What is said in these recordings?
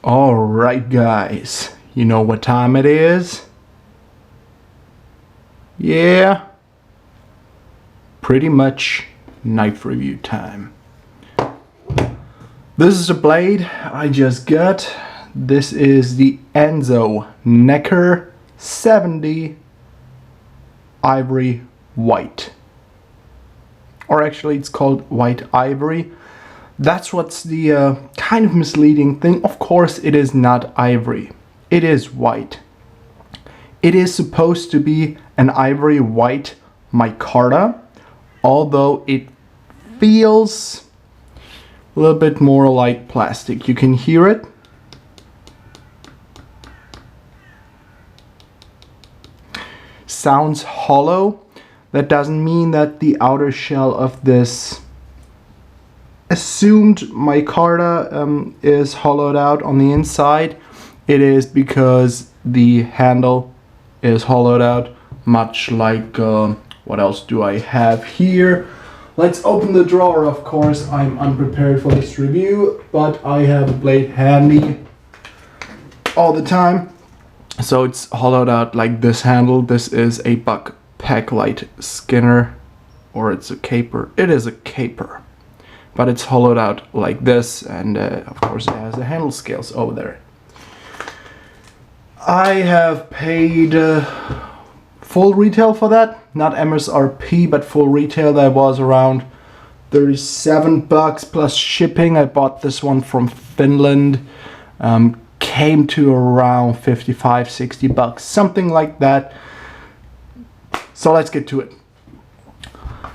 Alright guys, you know what time it is? Yeah, pretty much knife review time. This is a blade I just got. This is the Enzo Necker 70 Ivory White. Or actually it's called White Ivory. That's what's the kind of misleading thing. Of course it is not ivory. It is white. It is supposed to be an ivory white micarta, although it feels a little bit more like plastic. You can hear it. Sounds hollow. That doesn't mean that the outer shell of this assumed micarta is hollowed out on the inside. It is because the handle is hollowed out, much like what else do I have here? Let's open the drawer. Of course I'm unprepared for this review, but I have a blade handy all the time. So it's hollowed out like this handle. This is a buck packlight skinner, or it's a caper. It is a caper. But it's hollowed out like this, and of course it has the handle scales over there. I have paid full retail for that, not MSRP, but full retail. That was around 37 bucks plus shipping. I bought this one from Finland. Came to around 55, 60 bucks, something like that. So let's get to it.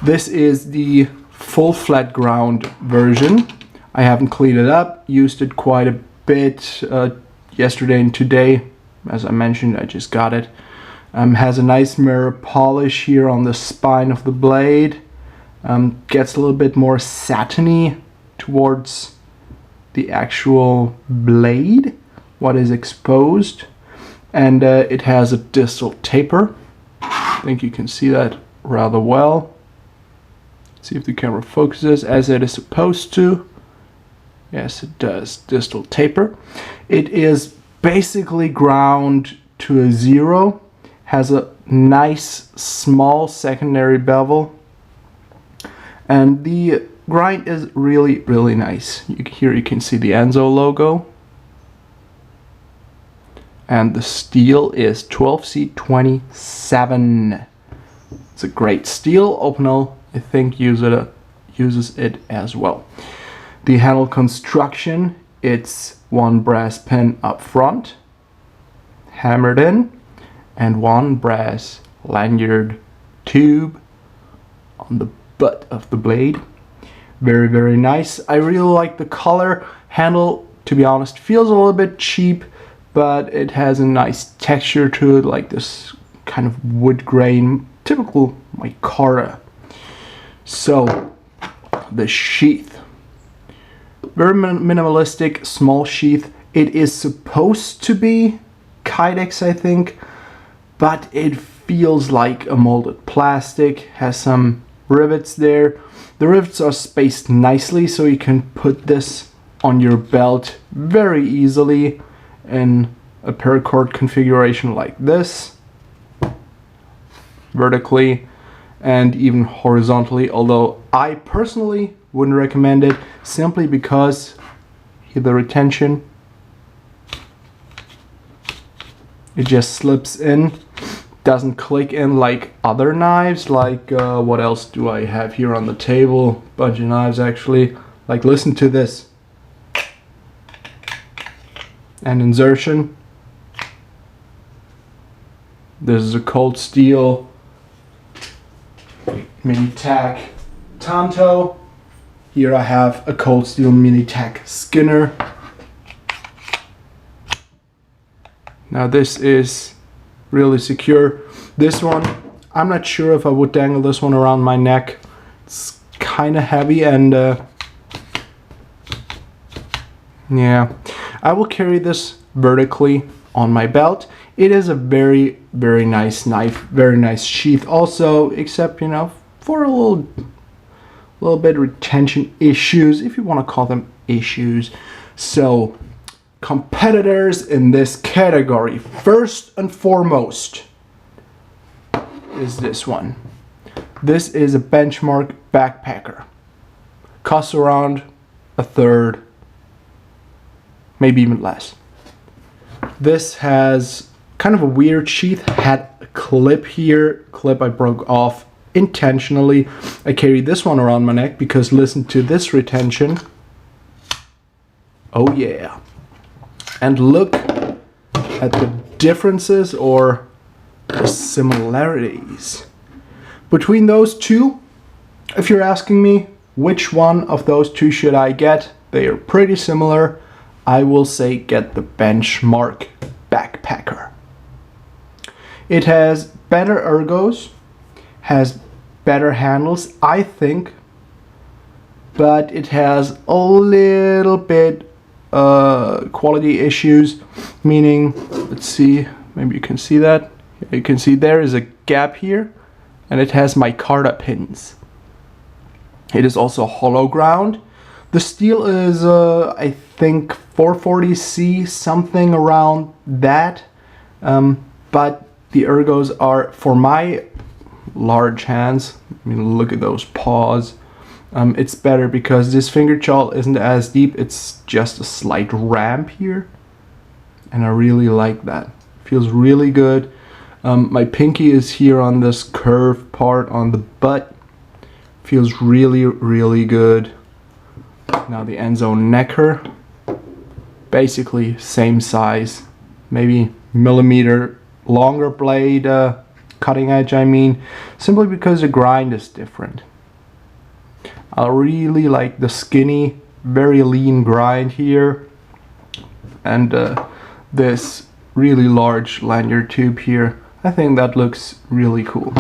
This is the full flat ground version. I haven't cleaned it up, used it quite a bit yesterday and today. As I mentioned, I just got it. Has a nice mirror polish here on the spine of the blade. Gets a little bit more satiny towards the actual blade, what is exposed. And it has a distal taper. I think you can see that rather well. See if the camera focuses as it is supposed to. Yes, it does. Distal taper. It is basically ground to a 0. Has a nice small secondary bevel. And the grind is really, really nice. Here you can see the Enzo logo. And the steel is 12C27. It's a great steel. Opinel, I think, uses it as well. The handle construction, it's one brass pin up front, hammered in, and one brass lanyard tube on the butt of the blade. Very, very nice. I really like the color. Handle, to be honest, feels a little bit cheap, but it has a nice texture to it, like this kind of wood grain, typical micarta. So, the sheath. Very minimalistic, small sheath. It is supposed to be Kydex, I think, but it feels like a molded plastic. Has some rivets there. The rivets are spaced nicely, so you can put this on your belt very easily in a paracord configuration like this, vertically and even horizontally, although I personally wouldn't recommend it, simply because the retention, it just slips in, doesn't click in like other knives. Like what else do I have here on the table? Bunch of knives actually. Like, listen to this. And insertion. This is a cold steel mini tack tanto. Here I have a cold steel mini tack skinner. Now this is really secure. This one, I'm not sure if I would dangle this one around my neck. It's kind of heavy, and yeah, I will carry this vertically on my belt. It is a very, very nice knife, very nice sheath also, except, you know, for a little bit retention issues, if you want to call them issues. So competitors in this category. First and foremost is this one. This is a Benchmark backpacker. Costs around a third, maybe even less. This has kind of a weird sheath, had a clip here, clip I broke off intentionally. I carry this one around my neck because listen to this retention. Oh yeah. And look at the differences or the similarities between those two. If you're asking me which one of those two should I get, they are pretty similar. I will say get the Benchmark backpacker. It has better ergos, has better handles, I think, but it has a little bit quality issues, meaning, let's see, maybe you can see that. You can see there is a gap here, and it has micarta pins. It is also hollow ground. The steel is, I think, 440C, something around that, but the ergos are, for my large hands, I mean, look at those paws. It's better because this finger chawl isn't as deep, it's just a slight ramp here, and I really like that. Feels really good. My pinky is here on this curved part on the butt. Feels really, really good. Now the Enzo necker, basically same size, maybe millimeter longer blade, cutting edge I mean, simply because the grind is different. I really like the skinny, very lean grind here, and this really large lanyard tube here. I think that looks really cool.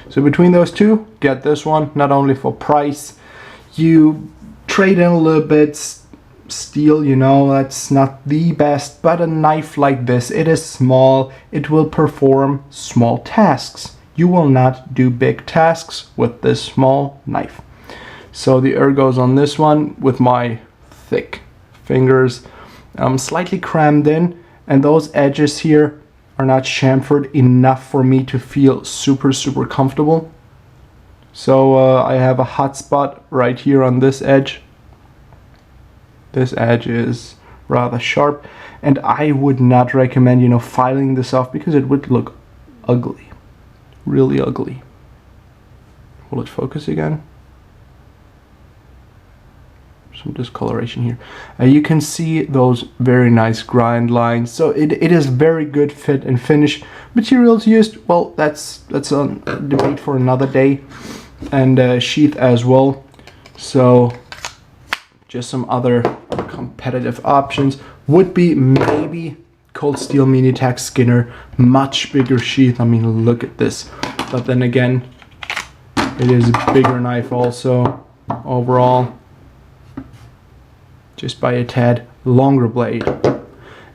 So between those two, get this one, not only for price, you trade in a little bit, steel, you know, that's not the best, but a knife like this, it is small, it will perform small tasks. You will not do big tasks with this small knife. So the ergos on this one, with my thick fingers, slightly crammed in, and those edges here are not chamfered enough for me to feel super comfortable. So I have a hot spot right here on this edge. This edge is rather sharp, and I would not recommend, you know, filing this off because it would look ugly, really ugly. Will it focus again? Some discoloration here. You can see those very nice grind lines, so it is very good fit and finish. Materials used, well, that's a debate for another day, and sheath as well. So just some other competitive options would be maybe Cold Steel Mini Tack Skinner, much bigger sheath. I mean, look at this. But then again, it is a bigger knife also overall, just by a tad longer blade.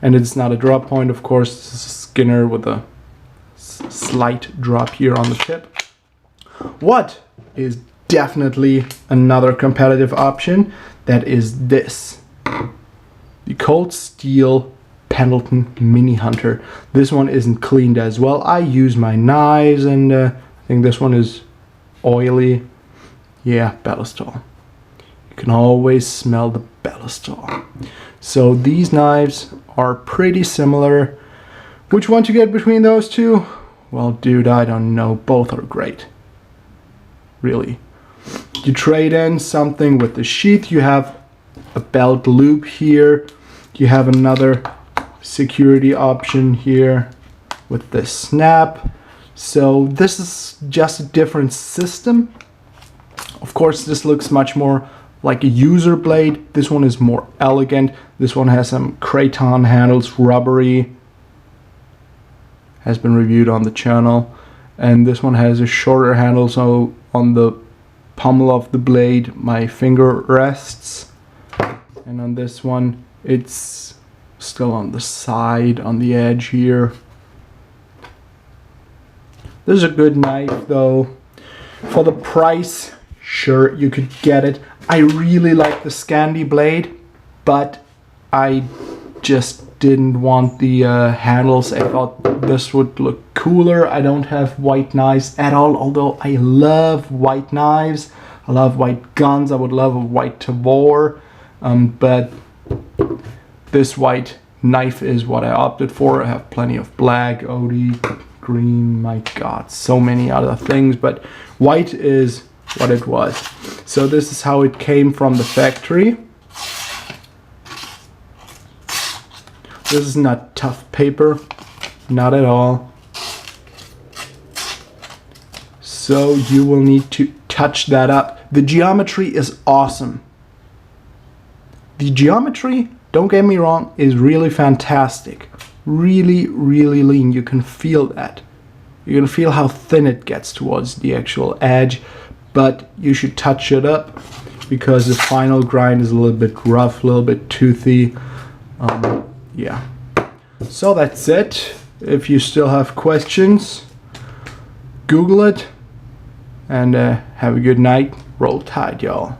And it's not a drop point, of course. This is a Skinner with a slight drop here on the tip. What is definitely another competitive option? That is this, the Cold Steel Pendleton Mini Hunter. This one isn't cleaned as well. I use my knives, and I think this one is oily. Yeah, Ballistol. You can always smell the Ballistol. So these knives are pretty similar. Which one to get between those two? Well, dude, I don't know. Both are great. Really. You trade in something with the sheath. You have a belt loop here. You have another security option here with this snap. So this is just a different system. Of course, this looks much more like a user blade. This one is more elegant. This one has some craton handles, rubbery. Has been reviewed on the channel. And this one has a shorter handle, so on the pommel of the blade my finger rests. And on this one, it's still on the side, on the edge here. This is a good knife though. For the price, sure, you could get it. I really like the Scandi blade, but I just didn't want the handles. I thought this would look cooler. I don't have white knives at all, although I love white knives. I love white guns. I would love a white Tavor, but this white knife is what I opted for. I have plenty of black, OD, green, my god, so many other things, but white is what it was. So this is how it came from the factory. This is not tough paper, not at all. So you will need to touch that up. The geometry is awesome. The geometry, don't get me wrong, is really fantastic. Really, really lean. You can feel that. You can feel how thin it gets towards the actual edge, but you should touch it up because the final grind is a little bit rough, a little bit toothy. Yeah. So that's it. If you still have questions, Google it, and have a good night. Roll Tide, y'all.